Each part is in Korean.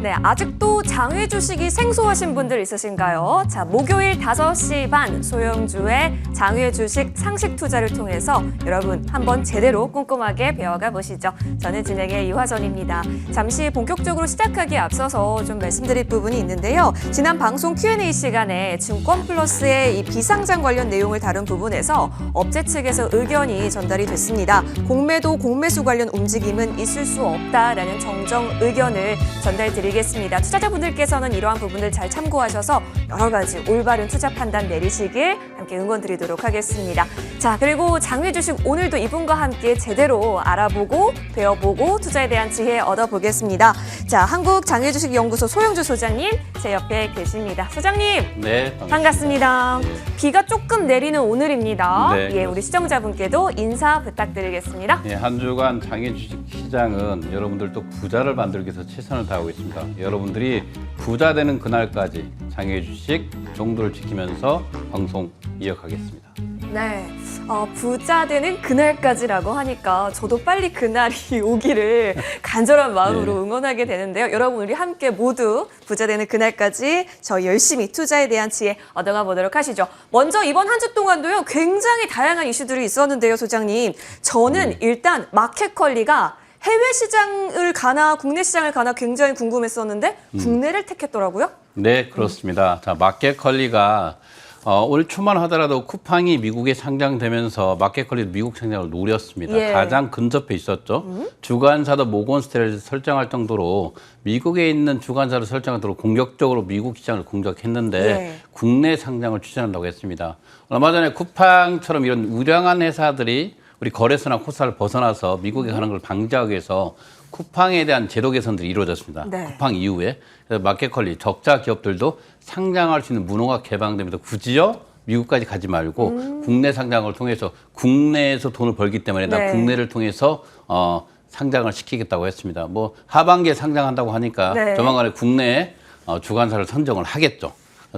네, 아직도 장외 주식이 생소하신 분들 있으신가요? 자, 목요일 5시 반 소형주의 장외 주식 상식 투자를 통해서 여러분 한번 제대로 꼼꼼하게 배워가 보시죠. 저는 진행의 이화선입니다. 잠시 본격적으로 시작하기에 앞서서 좀 말씀드릴 부분이 있는데요. 지난 방송 Q&A 시간에 증권 플러스의 이 비상장 관련 내용을 다룬 부분에서 업체 측에서 의견이 전달이 됐습니다. 공매도 공매수 관련 움직임은 있을 수 없다라는 정정 의견을 전달드리겠습니다. 투자자분들께서는 이러한 부분을 잘 참고하셔서 여러 가지 올바른 투자 판단 내리시길 함께 응원드리도록 하겠습니다. 자, 그리고 장외 주식 오늘도 이분과 함께 제대로 알아보고 배워보고 투자에 대한 지혜 얻어보겠습니다. 자, 한국장외주식연구소 소영주 소장님 제 옆에 계십니다. 소장님. 네, 반갑습니다. 네. 비가 조금 내리는 오늘입니다. 네, 예, 우리 시청자분께도 인사 부탁드리겠습니다. 네, 한 주간 장외 주식 시장은 여러분들도 부자를 만들기 위해서 최선을 다하고 있습니다. 여러분들이 부자 되는 그날까지 장외 주식 정도를 지키면서 방송 이어가겠습니다. 네, 부자 되는 그날까지라고 하니까 저도 빨리 그날이 오기를 간절한 마음으로 네. 응원하게 되는데요. 여러분 우리 함께 모두 부자 되는 그날까지 저 열심히 투자에 대한 지혜 얻어가 보도록 하시죠. 먼저 이번 한 주 동안도요. 굉장히 다양한 이슈들이 있었는데요, 소장님. 저는 일단 마켓컬리가 해외 시장을 가나 국내 시장을 가나 굉장히 궁금했었는데 국내를 택했더라고요. 네, 그렇습니다. 자, 마켓컬리가 올 초만 하더라도 쿠팡이 미국에 상장되면서 마켓컬리도 미국 상장을 노렸습니다. 예. 가장 근접해 있었죠. 주간사도 모건스탠레이를 설정할 정도로 미국에 있는 주간사를 설정할 정도로 공격적으로 미국 시장을 공격했는데 예. 국내 상장을 추진한다고 했습니다. 얼마 전에 쿠팡처럼 이런 우량한 회사들이 우리 거래소나 코스닥을 벗어나서 미국에 가는 걸 방지하기 위해서 쿠팡에 대한 제도 개선들이 이루어졌습니다. 네. 쿠팡 이후에. 그래서 마켓컬리, 적자 기업들도 상장할 수 있는 문호가 개방되면서 굳이요 미국까지 가지 말고 국내 상장을 통해서 국내에서 돈을 벌기 때문에 네. 국내를 통해서 상장을 시키겠다고 했습니다. 뭐 하반기에 상장한다고 하니까 네. 조만간에 국내에 주관사를 선정을 하겠죠.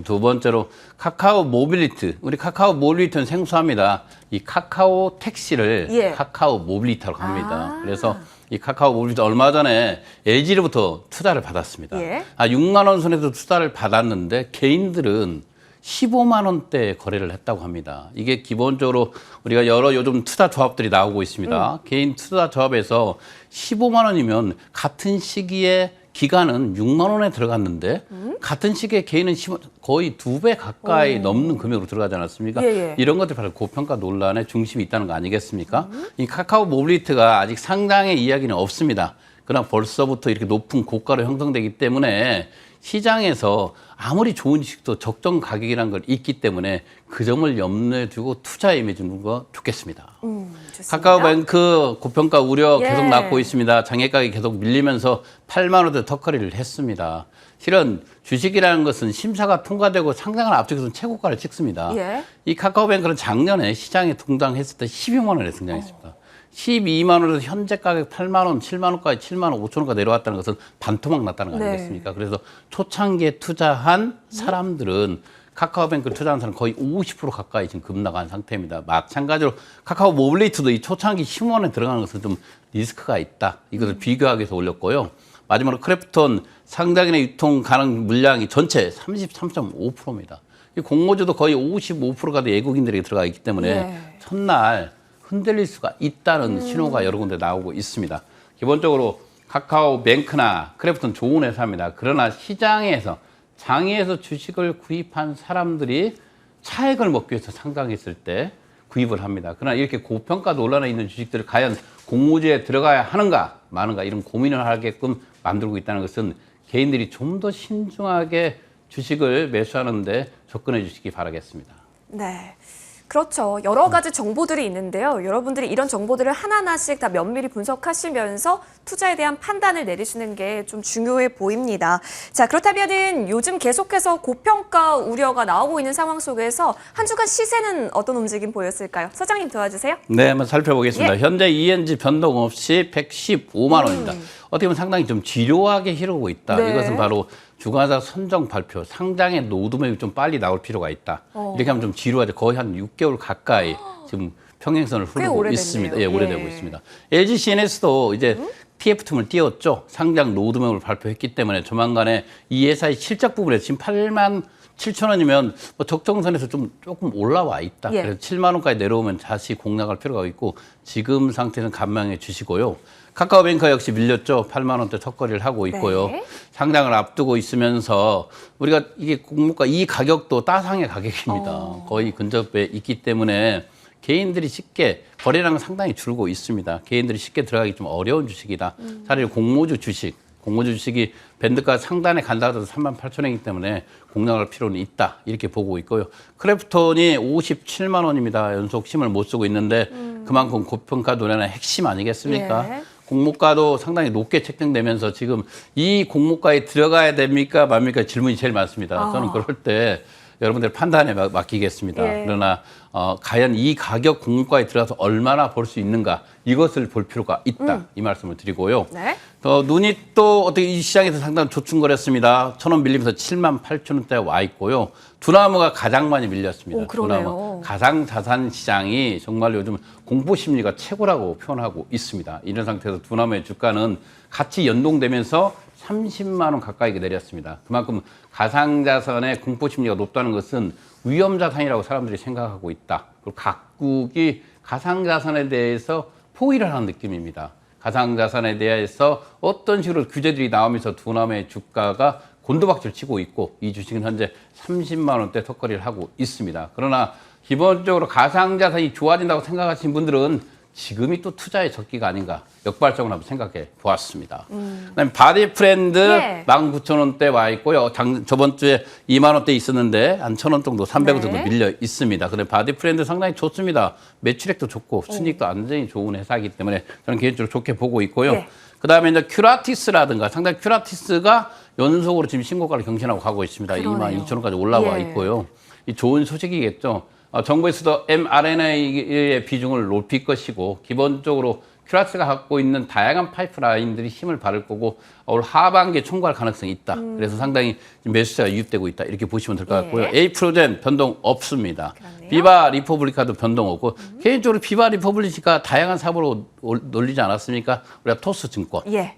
두 번째로 카카오 모빌리티. 우리 카카오 모빌리티는 생소합니다. 이 카카오 택시를 예. 카카오 모빌리티라고 합니다. 그래서 이 카카오 모빌리티 얼마 전에 LG로부터 투자를 받았습니다. 예. 6만 원 선에서 투자를 받았는데 개인들은 15만 원대 거래를 했다고 합니다. 이게 기본적으로 우리가 여러 요즘 투자 조합들이 나오고 있습니다. 개인 투자 조합에서 15만 원이면 같은 시기에 기간은 6만 원에 들어갔는데 같은 시기에 개인은 거의 2배 가까이 넘는 금액으로 들어가지 않았습니까? 예, 예. 이런 것들이 바로 고평가 논란의 중심이 있다는 거 아니겠습니까? 이 카카오 모빌리티가 아직 상장의 이야기는 없습니다. 그러나 벌써부터 이렇게 높은 고가로 형성되기 때문에 시장에서 아무리 좋은 주식도 적정 가격이라는 걸 있기 때문에 그 점을 염두에 두고 투자에 임해주는 거 좋겠습니다. 좋습니다. 카카오뱅크 고평가 우려 예. 계속 낳고 있습니다. 장외 가격이 계속 밀리면서 8만 원대 턱걸이를 했습니다. 실은 주식이라는 것은 심사가 통과되고 상장을 앞쪽에서는 최고가를 찍습니다. 예. 이 카카오뱅크는 작년에 시장에 등장했을 때 12만 원에 등장했습니다. 12만 원에서 현재 가격 8만 원, 7만 원까지 7만 원, 5천 원까지 내려왔다는 것은 반토막 났다는 거 네. 아니겠습니까? 그래서 초창기에 투자한 사람들은 카카오뱅크 투자한 사람 거의 50% 가까이 지금 급락한 상태입니다. 마찬가지로 카카오 모빌리티도 이 초창기 10만 원에 들어가는 것은 좀 리스크가 있다. 이것을 비교하기 위해서 올렸고요. 마지막으로 크래프톤 상장인의 유통 가능 물량이 전체 33.5%입니다. 이 공모주도 거의 55%가 외국인들이 들어가 있기 때문에 예. 첫날 흔들릴 수가 있다는 신호가 여러 군데 나오고 있습니다. 기본적으로 카카오뱅크나 크래프톤 좋은 회사입니다. 그러나 시장에서 장외에서 주식을 구입한 사람들이 차익을 먹기 위해서 상장했을 때 구입을 합니다. 그러나 이렇게 고평가 논란에 있는 주식들을 과연 공모주에 들어가야 하는가 마는가 이런 고민을 하게끔 만들고 있다는 것은 개인들이 좀 더 신중하게 주식을 매수하는데 접근해 주시기 바라겠습니다. 네. 그렇죠. 여러 가지 정보들이 있는데요. 여러분들이 이런 정보들을 하나하나씩 다 면밀히 분석하시면서 투자에 대한 판단을 내리시는 게 좀 중요해 보입니다. 자, 그렇다면은 요즘 계속해서 고평가 우려가 나오고 있는 상황 속에서 한 주간 시세는 어떤 움직임 보였을까요? 소장님 도와주세요. 네, 한번 살펴보겠습니다. 예. 현재 ENG 변동 없이 115만 원입니다. 어떻게 보면 상당히 좀 지루하게 흐르고 있다. 네. 이것은 바로 주관사 선정 발표, 상장의 노드맵이 좀 빨리 나올 필요가 있다. 이렇게 하면 좀 지루하죠. 거의 한 6개월 가까이 지금 평행선을 흐르고 오래됐네요. 있습니다. 예, 오래되고 있습니다. LG CNS도 이제 TF2을 띄웠죠. 상장 로드맵을 발표했기 때문에 조만간에 이 회사의 실적 부분에 지금 8만 7천 원이면 뭐 적정선에서 조금 올라와 있다. 예. 그래서 7만 원까지 내려오면 다시 공략할 필요가 있고 지금 상태는 감망해 주시고요. 카카오뱅크 역시 밀렸죠. 8만 원대 턱걸이를 하고 있고요. 네. 상장을 앞두고 있으면서 우리가 이게 공모가 이 가격도 따상의 가격입니다. 거의 근접해 있기 때문에 개인들이 쉽게 거래량은 상당히 줄고 있습니다. 개인들이 쉽게 들어가기 좀 어려운 주식이다. 차라리 공모주 주식이 밴드가 상단에 간다 하더라도 38,000원이기 때문에 공략할 필요는 있다. 이렇게 보고 있고요. 크래프톤이 57만 원입니다. 연속 심을 못 쓰고 있는데 그만큼 고평가 노래는 핵심 아니겠습니까? 예. 공모가도 상당히 높게 책정되면서 지금 이 공모가에 들어가야 됩니까 말입니까 질문이 제일 많습니다. 저는 그럴 때 여러분들 판단에 맡기겠습니다. 예. 그러나 과연 이 가격 공모가에 들어가서 얼마나 벌 수 있는가 이것을 볼 필요가 있다. 이 말씀을 드리고요. 네. 눈이 또 어떻게 이 시장에서 상당히 조충거렸습니다. 1,000원 밀리면서 7만 8천 원대에 와 있고요. 두나무가 가장 많이 밀렸습니다. 오, 그러네요. 두나무 가상자산 시장이 정말 요즘 공포 심리가 최고라고 표현하고 있습니다. 이런 상태에서 두나무의 주가는 같이 연동되면서 30만 원 가까이 내렸습니다. 그만큼 가상자산의 공포 심리가 높다는 것은 위험자산이라고 사람들이 생각하고 있다. 그리고 각국이 가상자산에 대해서 포기를 하는 느낌입니다. 가상자산에 대해서 어떤 식으로 규제들이 나오면서 두나무의 주가가 곤두박질 치고 있고 이 주식은 현재 30만 원대 턱걸이를 하고 있습니다. 그러나 기본적으로 가상자산이 좋아진다고 생각하시는 분들은 지금이 또 투자의 적기가 아닌가 역발적으로 한번 생각해 보았습니다. 그다음에 바디프렌드 예. 19,000원대 와 있고요. 저번 주에 2만 원대 있었는데 한 1,000원 정도 300원 정도 네. 밀려 있습니다. 근데 바디프렌드 상당히 좋습니다. 매출액도 좋고 순이익도 완전히 좋은 회사이기 때문에 저는 개인적으로 좋게 보고 있고요. 예. 그다음에 이제 큐라티스라든가 상당히 큐라티스가 연속으로 지금 신고가를 경신하고 가고 있습니다. 그러네요. 22,000원까지 올라와 예. 있고요. 이 좋은 소식이겠죠. 정부에서도 mRNA의 비중을 높일 것이고 기본적으로 큐라스가 갖고 있는 다양한 파이프라인들이 힘을 받을 거고 올 하반기에 총괄 가능성이 있다. 그래서 상당히 매수세가 유입되고 있다. 이렇게 보시면 될 것 같고요. 예. 에이프로젠 변동 없습니다. 그렇네요. 비바 리퍼블리카도 변동 없고 개인적으로 비바 리퍼블리카 다양한 사업으로 놀리지 않았습니까? 우리가 토스 증권, 예.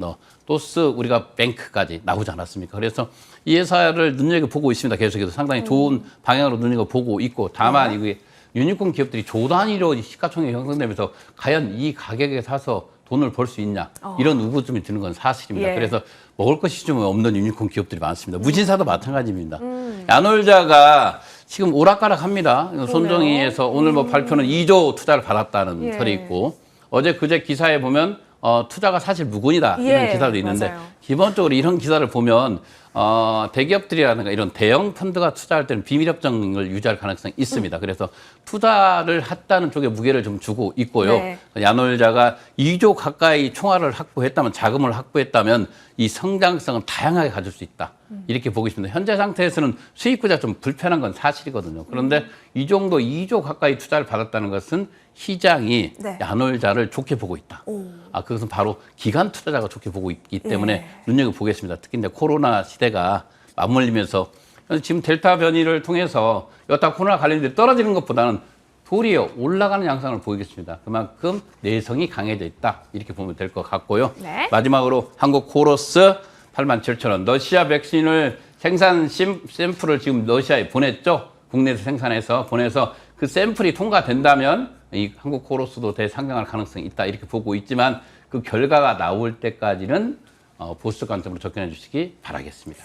토스 우리가 뱅크까지 나오지 않았습니까? 그래서 이 회사를 눈여겨보고 있습니다. 계속해서 상당히 좋은 방향으로 눈여겨보고 있고 다만 이게 유니콘 기업들이 조 단위로 시가총액이 형성되면서 과연 이 가격에 사서 돈을 벌 수 있냐 이런 의구심이 드는 건 사실입니다. 예. 그래서 먹을 것이 좀 없는 유니콘 기업들이 많습니다. 무신사도 마찬가지입니다. 야놀자가 지금 오락가락합니다. 손정희에서 오늘 뭐 발표는 2조 투자를 받았다는 예. 설이 있고 어제 그제 기사에 보면 투자가 사실 무근이다 이런 예, 기사도 있는데 맞아요. 기본적으로 이런 기사를 보면 대기업들이라든가 이런 대형 펀드가 투자할 때는 비밀협정을 유지할 가능성이 있습니다. 그래서 투자를 했다는 쪽에 무게를 좀 주고 있고요. 네. 야놀자가 2조 가까이 총알을 확보했다면 자금을 확보했다면 이 성장성은 다양하게 가질 수 있다. 이렇게 보고 있습니다. 현재 상태에서는 수익구자 좀 불편한 건 사실이거든요. 그런데 이 정도 2조 가까이 투자를 받았다는 것은 시장이 네. 야놀자를 좋게 보고 있다. 그것은 바로 기관 투자자가 좋게 보고 있기 때문에 예. 눈여겨보겠습니다. 특히 이제 코로나 시대가 맞물리면서 지금 델타 변이를 통해서 여타 코로나 관련돼 떨어지는 것보다는 도리어 올라가는 양상을 보이겠습니다. 그만큼 내성이 강해져 있다. 이렇게 보면 될 것 같고요. 네. 마지막으로 한국 코러스 87,000원. 러시아 백신을 생산 샘플을 지금 러시아에 보냈죠. 국내에서 생산해서 보내서 그 샘플이 통과된다면 이 한국 코러스도 대상장할 가능성이 있다. 이렇게 보고 있지만 그 결과가 나올 때까지는 보수 관점으로 접근해 주시기 바라겠습니다.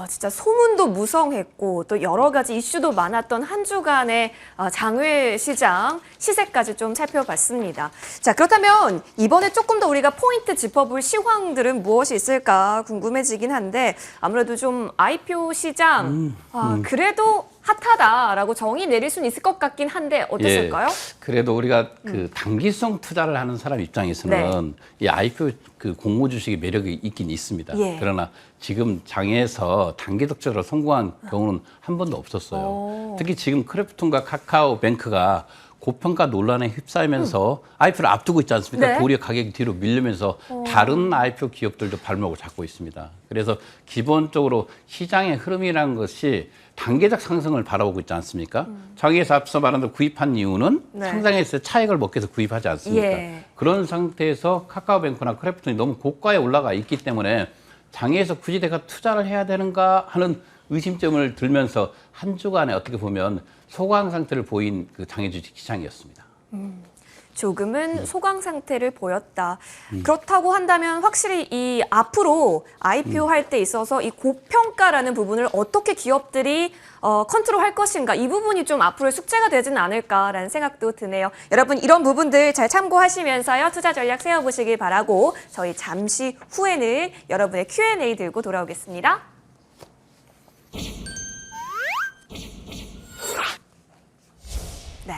진짜 소문도 무성했고 또 여러 가지 이슈도 많았던 한 주간의 장외 시장 시세까지 좀 살펴봤습니다. 자, 그렇다면 이번에 조금 더 우리가 포인트 짚어볼 시황들은 무엇이 있을까 궁금해지긴 한데 아무래도 좀 IPO 시장 그래도 핫하다라고 정의 내릴 수는 있을 것 같긴 한데 어떠실까요? 예, 그래도 우리가 그 단기성 투자를 하는 사람 입장에서는 이 IPO 그 공모 주식의 매력이 있긴 있습니다. 예. 그러나 지금 장에서 단기 덕적으로 성공한 경우는 한 번도 없었어요. 특히 지금 크래프톤과 카카오뱅크가 고평가 논란에 휩싸이면서 IPO를 앞두고 있지 않습니까? 네. 도리어 가격이 뒤로 밀리면서 다른 IPO 기업들도 발목을 잡고 있습니다. 그래서 기본적으로 시장의 흐름이라는 것이 단계적 상승을 바라보고 있지 않습니까? 장에서 앞서 말한 대로 구입한 이유는 네. 상장했을 때 차익을 먹기 위해서 구입하지 않습니까? 예. 그런 상태에서 카카오뱅크나 크래프톤이 너무 고가에 올라가 있기 때문에 장에서 굳이 내가 투자를 해야 되는가 하는 의심점을 들면서 한 주간에 어떻게 보면 소강 상태를 보인 그 장외 주식 시장이었습니다. 조금은 소강 상태를 보였다. 그렇다고 한다면 확실히 이 앞으로 IPO 할 때 있어서 이 고평가라는 부분을 어떻게 기업들이 컨트롤할 것인가, 이 부분이 좀 앞으로의 숙제가 되지는 않을까라는 생각도 드네요. 여러분 이런 부분들 잘 참고하시면서요, 투자 전략 세워보시길 바라고 저희 잠시 후에는 여러분의 Q&A 들고 돌아오겠습니다. 네.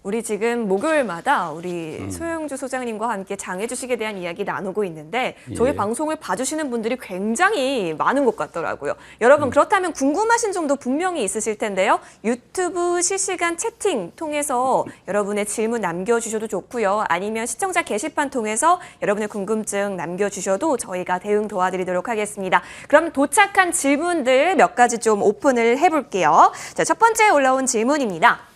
우리 지금 목요일마다 우리 소영주 소장님과 함께 장외 주식에 대한 이야기 나누고 있는데 저희 예. 방송을 봐주시는 분들이 굉장히 많은 것 같더라고요. 여러분 그렇다면 궁금하신 점도 분명히 있으실 텐데요. 유튜브 실시간 채팅 통해서 여러분의 질문 남겨주셔도 좋고요. 아니면 시청자 게시판 통해서 여러분의 궁금증 남겨주셔도 저희가 대응 도와드리도록 하겠습니다. 그럼 도착한 질문들 몇 가지 좀 오픈을 해볼게요. 자, 첫 번째 올라온 질문입니다.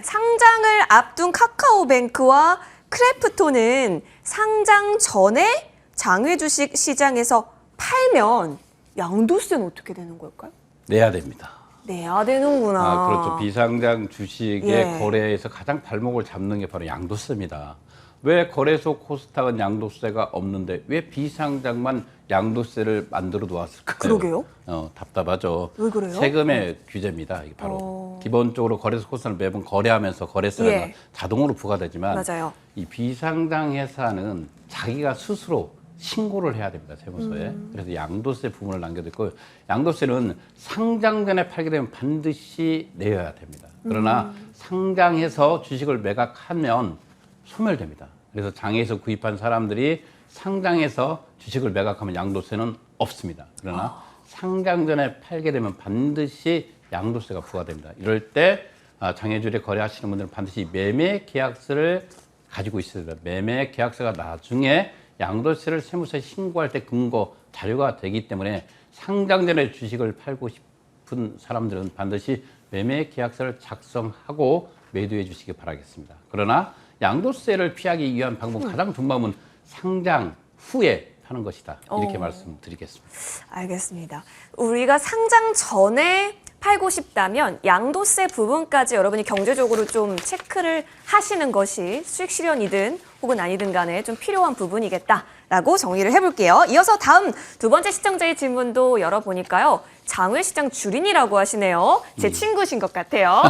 상장을 앞둔 카카오뱅크와 크래프톤은 상장 전에 장외 주식 시장에서 팔면 양도세는 어떻게 되는 걸까요? 내야 됩니다. 내야 되는구나. 그렇죠. 비상장 주식의 예. 거래에서 가장 발목을 잡는 게 바로 양도세입니다. 왜 거래소 코스닥은 양도세가 없는데 왜 비상장만 양도세를 만들어 놓았을까요? 그러게요. 답답하죠. 왜 그래요? 세금의 규제입니다. 이게 바로 기본적으로 거래소 코스닥을 매번 거래하면서 거래세가 예. 자동으로 부과되지만 맞아요. 이 비상장 회사는 자기가 스스로 신고를 해야 됩니다. 세무서에. 그래서 양도세 부분을 남겨뒀고 양도세는 상장 전에 팔게 되면 반드시 내야 됩니다. 그러나 상장해서 주식을 매각하면 소멸됩니다. 그래서 장에서 구입한 사람들이 상장해서 주식을 매각하면 양도세는 없습니다. 그러나 상장 전에 팔게 되면 반드시 양도세가 부과됩니다. 이럴 때 장외주에 거래하시는 분들은 반드시 매매 계약서를 가지고 있어야 됩니다. 매매 계약서가 나중에 양도세를 세무서에 신고할 때 근거 자료가 되기 때문에 상장 전에 주식을 팔고 싶은 사람들은 반드시 매매 계약서를 작성하고 매도해 주시기 바라겠습니다. 그러나 양도세를 피하기 위한 방법 가장 좋은 방법은 상장 후에 파는 것이다. 이렇게 말씀드리겠습니다. 알겠습니다. 우리가 상장 전에 팔고 싶다면 양도세 부분까지 여러분이 경제적으로 좀 체크를 하시는 것이 수익 실현이든 혹은 아니든 간에 좀 필요한 부분이겠다라고 정리를 해볼게요. 이어서 다음 두 번째 시청자의 질문도 열어보니까요. 장외시장 주린이라고 하시네요. 제 친구신 것 같아요.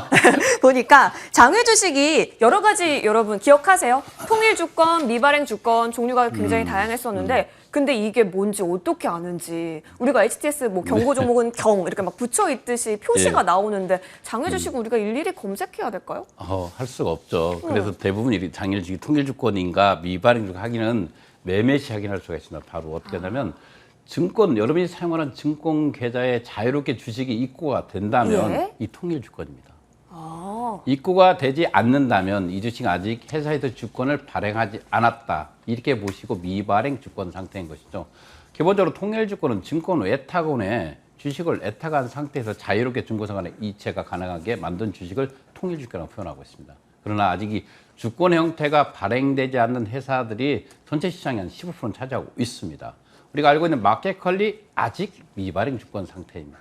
보니까 장외 주식이 여러 가지 여러분 기억하세요? 통일 주권, 미발행 주권 종류가 굉장히 다양했었는데 근데 이게 뭔지 어떻게 아는지 우리가 HTS 뭐 경고 종목은 경 이렇게 막 붙여 있듯이 표시가 예. 나오는데 장외 주식은 우리가 일일이 검색해야 될까요? 할 수가 없죠. 그래서 대부분 장외 주식 통일 주권인가 미발행 주권 하기는 매매 시 확인할 수가 있습니다. 바로 어떻게 하냐면 증권 여러분이 사용하는 증권 계좌에 자유롭게 주식이 입고가 된다면 예. 이 통일 주권입니다. 아, 입고가 되지 않는다면 이 주식 아직 회사에서 주권을 발행하지 않았다. 이렇게 보시고 미발행 주권 상태인 것이죠. 기본적으로 통일 주권은 증권 외탁원에 주식을 애탁한 상태에서 자유롭게 중고사 간의 이체가 가능하게 만든 주식을 통일 주권이라고 표현하고 있습니다. 그러나 아직 이 주권 형태가 발행되지 않는 회사들이 전체 시장의 한 15%는 차지하고 있습니다. 우리가 알고 있는 마켓컬리 아직 미발행 주권 상태입니다.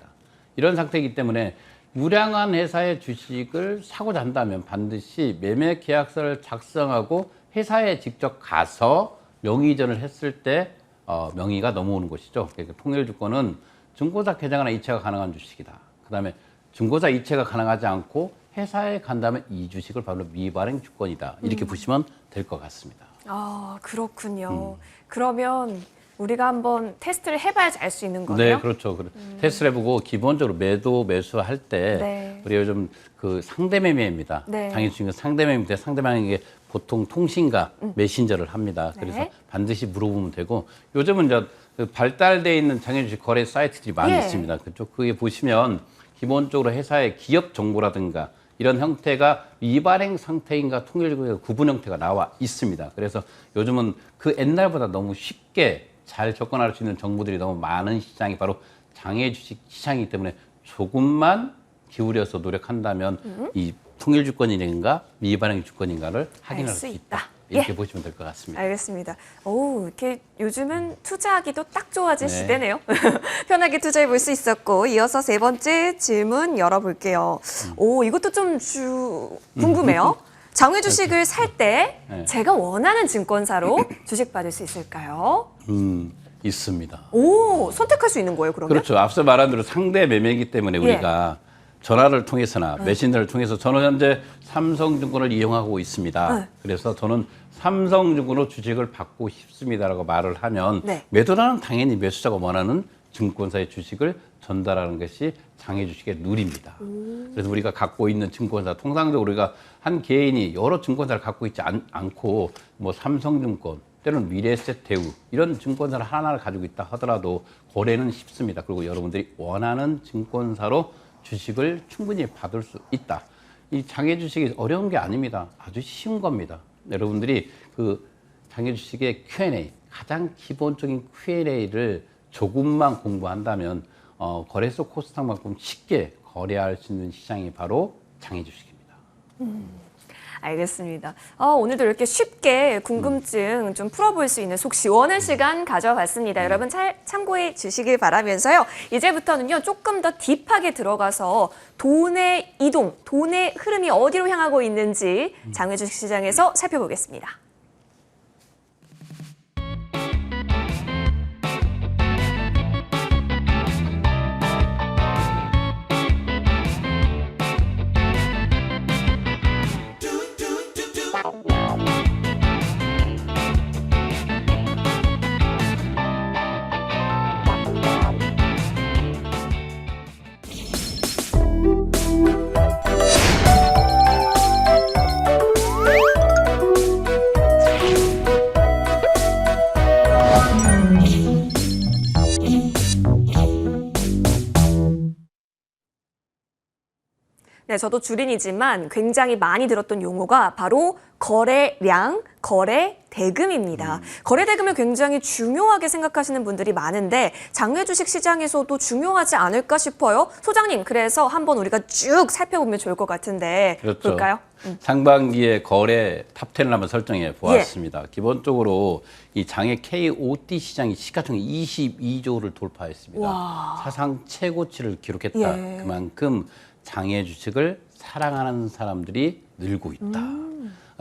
이런 상태이기 때문에 우량한 회사의 주식을 사고자 한다면 반드시 매매 계약서를 작성하고 회사에 직접 가서 명의 이전을 했을 때 명의가 넘어오는 것이죠. 그러니까 통일 주권은 중고사 계좌나 이체가 가능한 주식이다. 그다음에 중고사 이체가 가능하지 않고 회사에 간다면 이 주식을 바로 미발행 주권이다. 이렇게 보시면 될 것 같습니다. 아 그렇군요. 그러면 우리가 한번 테스트를 해봐야지 알 수 있는 거네요. 네, 그렇죠. 테스트를 해보고 기본적으로 매도 매수할 때 네. 우리 요즘 그 상대매매입니다. 네. 장애주식은 상대매매인데 상대방에게 보통 통신과 메신저를 합니다. 그래서 네. 반드시 물어보면 되고 요즘은 이제 그 발달돼 있는 장애주식 거래 사이트들이 많이 예. 있습니다. 그쪽 그게 보시면 기본적으로 회사의 기업 정보라든가 이런 형태가 위발행 상태인가 통일주의 구분 형태가 나와 있습니다. 그래서 요즘은 그 옛날보다 너무 쉽게 잘 접근할 수 있는 정보들이 너무 많은 시장이 바로 장외 주식 시장이기 때문에 조금만 기울여서 노력한다면 이 통일주권인가 미발행 주권인가를 확인할 수 있다. 이렇게 보시면 될 것 같습니다. 알겠습니다. 오, 이렇게 요즘은 투자하기도 딱 좋아진 네. 시대네요. 편하게 투자해 볼 수 있었고, 이어서 세 번째 질문 열어볼게요. 오, 이것도 좀 궁금해요. 장외 주식을 살 때 네. 제가 원하는 증권사로 주식 받을 수 있을까요? 있습니다. 오, 선택할 수 있는 거예요, 그러면? 그렇죠. 앞서 말한 대로 상대 매매이기 때문에 예. 우리가 전화를 통해서나 메신저를 통해서 저는 현재 삼성증권을 이용하고 있습니다. 그래서 저는 삼성증권으로 주식을 받고 싶습니다라고 말을 하면 네. 매도라는 당연히 매수자가 원하는 증권사의 주식을 전달하는 것이 장외 주식의 룰입니다. 그래서 우리가 갖고 있는 증권사, 통상적으로 우리가 한 개인이 여러 증권사를 갖고 있지 않고 뭐 삼성증권, 때로는 미래에셋대우 이런 증권사를 하나를 가지고 있다 하더라도 거래는 쉽습니다. 그리고 여러분들이 원하는 증권사로 주식을 충분히 받을 수 있다. 이 장외 주식이 어려운 게 아닙니다. 아주 쉬운 겁니다. 여러분들이 그 장외 주식의 Q&A, 가장 기본적인 Q&A를 조금만 공부한다면 거래소 코스닥만큼 쉽게 거래할 수 있는 시장이 바로 장외 주식입니다. 알겠습니다. 오늘도 이렇게 쉽게 궁금증 좀 풀어볼 수 있는 속 시원한 시간 가져봤습니다. 여러분 잘 참고해 주시길 바라면서요. 이제부터는요, 조금 더 딥하게 들어가서 돈의 이동, 돈의 흐름이 어디로 향하고 있는지 장외 주식 시장에서 살펴보겠습니다. 네, 저도 주린이지만 굉장히 많이 들었던 용어가 바로 거래량, 거래대금입니다. 거래대금을 굉장히 중요하게 생각하시는 분들이 많은데 장외 주식 시장에서도 중요하지 않을까 싶어요. 소장님, 그래서 한번 우리가 쭉 살펴보면 좋을 것 같은데 그렇죠. 볼까요? 상반기에 거래 탑10을 한번 설정해 보았습니다. 기본적으로 이 장외 KOT 시장이 시가총액 22조를 돌파했습니다. 와. 사상 최고치를 기록했다. 예. 그만큼 장외 주식을 사랑하는 사람들이 늘고 있다.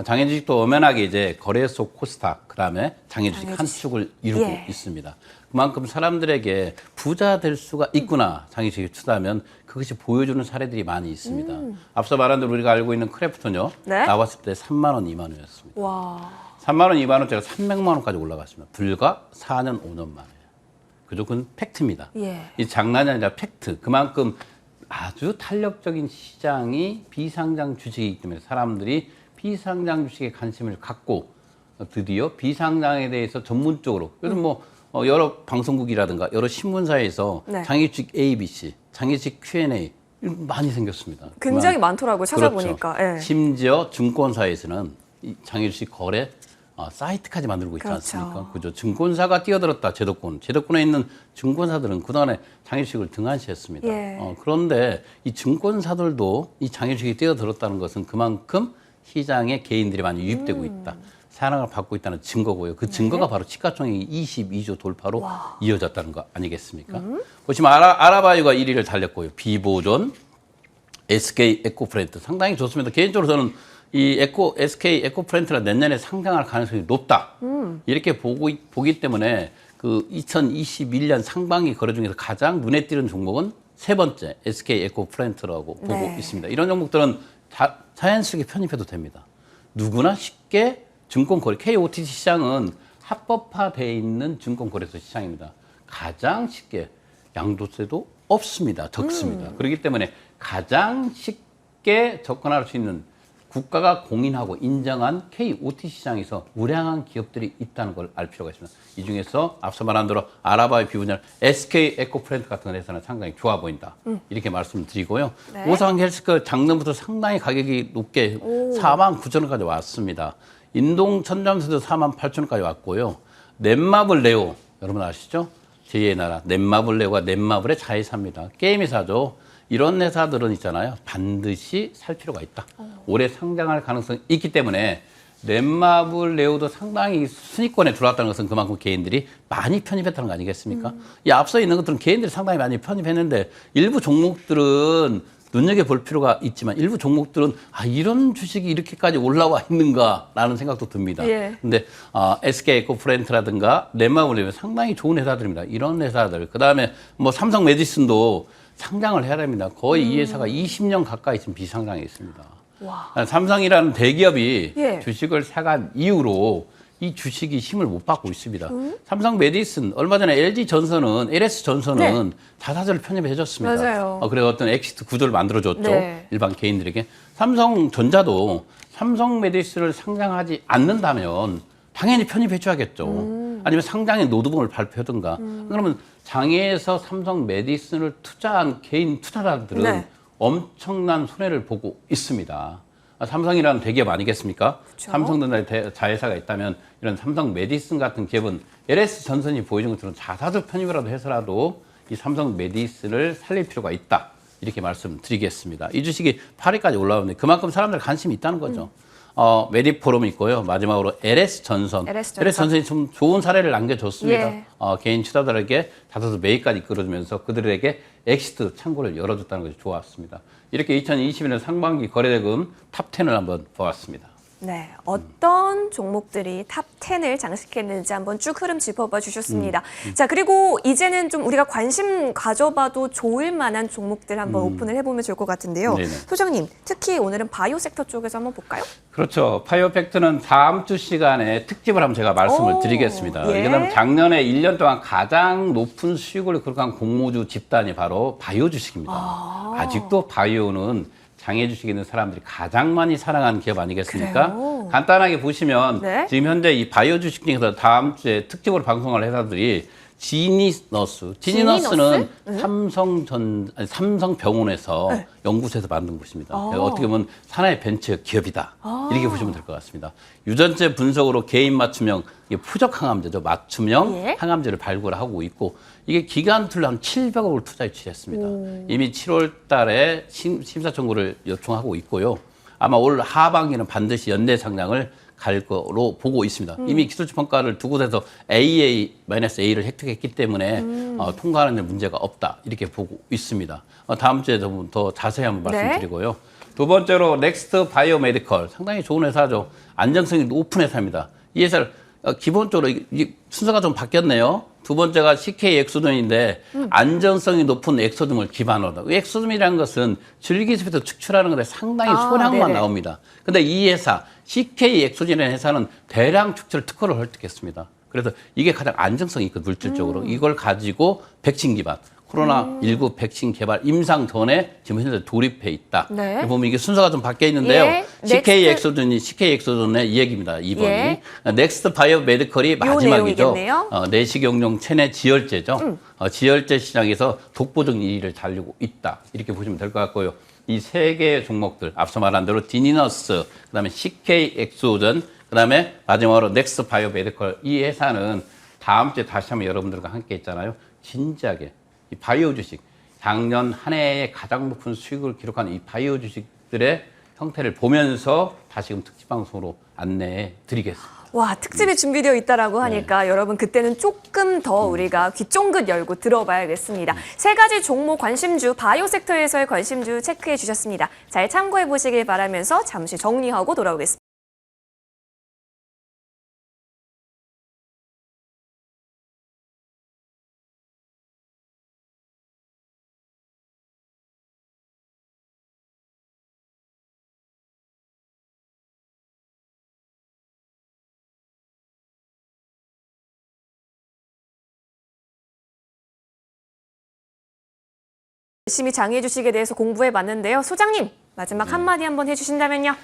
장외 주식도 엄연하게 이제 거래소 코스닥, 그다음에 장외 주식 한 축을 이루고 예. 있습니다. 그만큼 사람들에게 부자 될 수가 있구나, 장외 주식에 투자하면 그것이 보여주는 사례들이 많이 있습니다. 앞서 말한 대로 우리가 알고 있는 크래프톤요. 네? 나왔을 때 3만 원, 2만 원이었습니다. 와. 3만 원, 2만 원짜리가 300만 원까지 올라갔습니다. 불과 4년, 5년 만에. 그죠? 그건 팩트입니다. 예. 이 장난이 아니라 팩트. 그만큼 아주 탄력적인 시장이 비상장 주식이기 때문에 사람들이 비상장 주식에 관심을 갖고 드디어 비상장에 대해서 전문적으로 요즘 뭐 여러 방송국이라든가 여러 신문사에서 네. 장외주식 ABC, 장외주식 Q&A 많이 생겼습니다. 굉장히 많더라고요, 찾아보니까. 그렇죠. 예. 심지어 증권사에서는 이 장외주식 거래 사이트까지 만들고 있지 그렇죠. 않습니까? 그죠? 증권사가 뛰어들었다, 제도권. 제도권에 있는 증권사들은 그동안에 장외주식을 등한시했습니다. 예. 그런데 이 증권사들도 이 장외주식이 뛰어들었다는 것은 그만큼 시장에 개인들이 많이 유입되고 있다. 사랑을 받고 있다는 증거고요. 그 증거가 바로 시가총액이 22조 돌파로 이어졌다는 거 아니겠습니까? 보시면 아라바이오가 1위를 달렸고요. 비보존, SK 에코프렌트 상당히 좋습니다. 개인적으로 저는 이 SK 에코프렌트가 내년에 상장할 가능성이 높다. 이렇게 보기 때문에 그 2021년 상반기 거래 중에서 가장 눈에 띄는 종목은 세 번째 SK 에코프렌트라고 보고 있습니다. 이런 종목들은 자연스럽게 편입해도 됩니다. 누구나 쉽게 증권거래, KOT 시장은 합법화되어 있는 증권거래소 시장입니다. 가장 쉽게 양도세도 없습니다. 적습니다. 그렇기 때문에 가장 쉽게 접근할 수 있는 국가가 공인하고 인정한 KOT 시장에서 우량한 기업들이 있다는 걸 알 필요가 있습니다. 이 중에서 앞서 말한 대로 아라바의 비분열 SK 에코프렌트 같은 회사는 상당히 좋아 보인다. 이렇게 말씀드리고요. 네. 오상 헬스케어 작년부터 상당히 가격이 높게 4만 9천 원까지 왔습니다. 인동 천잠수도 4만 8천 원까지 왔고요. 넷마블레오 여러분 아시죠? 제2의 나라 넷마블레오가 넷마블의 자회사입니다. 게임 회사죠. 이런 회사들은 있잖아요. 반드시 살 필요가 있다. 올해 상장할 가능성이 있기 때문에 넷마블레오도 상당히 순위권에 들어왔다는 것은 그만큼 개인들이 많이 편입했다는 거 아니겠습니까? 이 앞서 있는 것들은 개인들이 상당히 많이 편입했는데 일부 종목들은 눈여겨볼 필요가 있지만 일부 종목들은 이런 주식이 이렇게까지 올라와 있는가라는 생각도 듭니다. 근데 SK 에코프렌트라든가 넷마블레오 상당히 좋은 회사들입니다. 이런 회사들. 그다음에 뭐 삼성 메디슨도 상장을 해야 됩니다. 거의 이 회사가 20년 가까이 지금 비상장에 있습니다. 와. 삼성이라는 대기업이 예. 주식을 사간 이후로 이 주식이 힘을 못 받고 있습니다. 삼성 메디슨, 얼마 전에 LS 전선은 네. 자사주를 편입해 줬습니다. 맞아요. 그래서 어떤 엑시트 구조를 만들어줬죠. 네. 일반 개인들에게. 삼성전자도 삼성 메디슨을 상장하지 않는다면 당연히 편입해 줘야겠죠. 아니면 상장의 노드봉을 발표하든가. 그러면 장외에서 삼성 메디슨을 투자한 개인 투자자들은 네. 엄청난 손해를 보고 있습니다. 삼성이라는 대기업 아니겠습니까? 그렇죠. 삼성전자의 자회사가 있다면 이런 삼성 메디슨 같은 기업은 LS 전선이 보여준 것처럼 자사주 편입이라도 해서라도 이 삼성 메디슨을 살릴 필요가 있다. 이렇게 말씀드리겠습니다. 이 주식이 8위까지 올라오는데 그만큼 사람들 관심이 있다는 거죠. 메디포럼이 있고요. 마지막으로 LS 전선이 좀 좋은 사례를 남겨줬습니다. 예. 개인 투자자들에게 자사주 매입까지 이끌어주면서 그들에게 엑시트 창구를 열어줬다는 것이 좋았습니다. 이렇게 2021년 상반기 거래대금 탑10을 한번 보았습니다. 네, 어떤 종목들이 탑 10을 장식했는지 한번 쭉 흐름 짚어봐 주셨습니다. 자, 그리고 이제는 좀 우리가 관심 가져봐도 좋을 만한 종목들 한번 오픈을 해보면 좋을 것 같은데요. 네네. 소장님, 특히 오늘은 바이오 섹터 쪽에서 한번 볼까요? 그렇죠. 파이오팩트는 다음 주 시간에 특집을 한번 제가 말씀을 드리겠습니다. 예. 왜냐하면 작년에 1년 동안 가장 높은 수익을 기록한 공모주 집단이 바로 바이오 주식입니다. 아직도 바이오는 장애 주식에 있는 사람들이 가장 많이 사랑하는 기업 아니겠습니까? 그래요? 간단하게 보시면 네. 지금 현재 이 바이오 주식 중에서 다음 주에 특집으로 방송할 회사들이 지니너스는 삼성병원에서 네. 연구소에서 만든 곳입니다. 어떻게 보면 산하의 벤처 기업이다. 이렇게 보시면 될 것 같습니다. 유전체 분석으로 개인 맞춤형 표적 항암제죠. 맞춤형 예. 항암제를 발굴하고 있고 이게 기간툴로 한 700억을 투자에 취했습니다. 이미 7월 달에 심사 청구를 요청하고 있고요. 아마 올 하반기는 반드시 연내 상장을 갈 거로 보고 있습니다. 이미 기술치 평가를 두 곳에서 AA-A를 획득했기 때문에 통과하는 데 문제가 없다. 이렇게 보고 있습니다. 다음 주에 더 자세히 한번 네. 말씀드리고요. 두 번째로 넥스트 바이오메디컬. 상당히 좋은 회사죠. 안정성이 높은 회사입니다. 이 회사를 기본적으로 이 순서가 좀 바뀌었네요. 두 번째가 CK 엑소즘인데 안전성이 높은 엑소즘을 기반으로. 엑소즘이라는 것은 줄기세포에서 축출하는 것에 상당히 소량만 네네. 나옵니다. 근데 이 회사 CK 엑소즘이라는 회사는 대량 축출 특허를 획득했습니다. 그래서 이게 가장 안정성이 있고 물질적으로 이걸 가지고 백신 기반 코로나19 백신 개발 임상 전에 지금 현재 돌입해 있다. 네. 보면 이게 순서가 좀 바뀌어 있는데요. 예. CK 엑소전의 이 얘기입니다. 2번이. 예. 넥스트 바이오 메디컬이 마지막이죠. 내용이겠네요. 내시경용 체내 지혈제죠. 지혈제 시장에서 독보적 2위를 달리고 있다. 이렇게 보시면 될 것 같고요. 이 세 개의 종목들, 앞서 말한 대로 디니너스, 그다음에 CK 엑소전, 그다음에 마지막으로 넥스트 바이오 메디컬 이 회사는 다음 주에 다시 한번 여러분들과 함께 있잖아요. 진지하게 이 바이오 주식, 작년 한 해에 가장 높은 수익을 기록한 이 바이오 주식들의 형태를 보면서 다시금 특집 방송으로 안내해 드리겠습니다. 와, 특집이 준비되어 있다라고 하니까 여러분 그때는 조금 더 우리가 귀 쫑긋 열고 들어봐야겠습니다. 세 가지 종목 관심주, 바이오 섹터에서의 관심주 체크해 주셨습니다. 잘 참고해 보시길 바라면서 잠시 정리하고 돌아오겠습니다. 열심히 장애 주식에 대해서 공부해 봤는데요. 소장님, 마지막 한마디 한번 해주신다면요.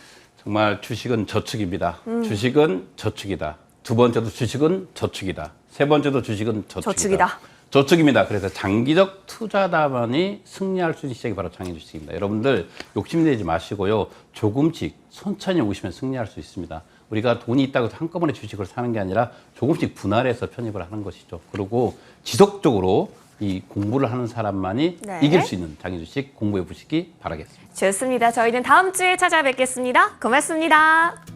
정말 주식은 저축입니다. 주식은 저축이다. 두 번째도 주식은 저축이다. 세 번째도 주식은 저축이다. 저축입니다. 그래서 장기적 투자다만이 승리할 수 있는 시장이 바로 장애주식입니다. 여러분들 욕심내지 마시고요. 조금씩 천천히 오시면 승리할 수 있습니다. 우리가 돈이 있다고 해서 한꺼번에 주식을 사는 게 아니라 조금씩 분할해서 편입을 하는 것이죠. 그리고 지속적으로 이 공부를 하는 사람만이 네. 이길 수 있는 장애주식 공부해 보시기 바라겠습니다. 좋습니다. 저희는 다음 주에 찾아뵙겠습니다. 고맙습니다.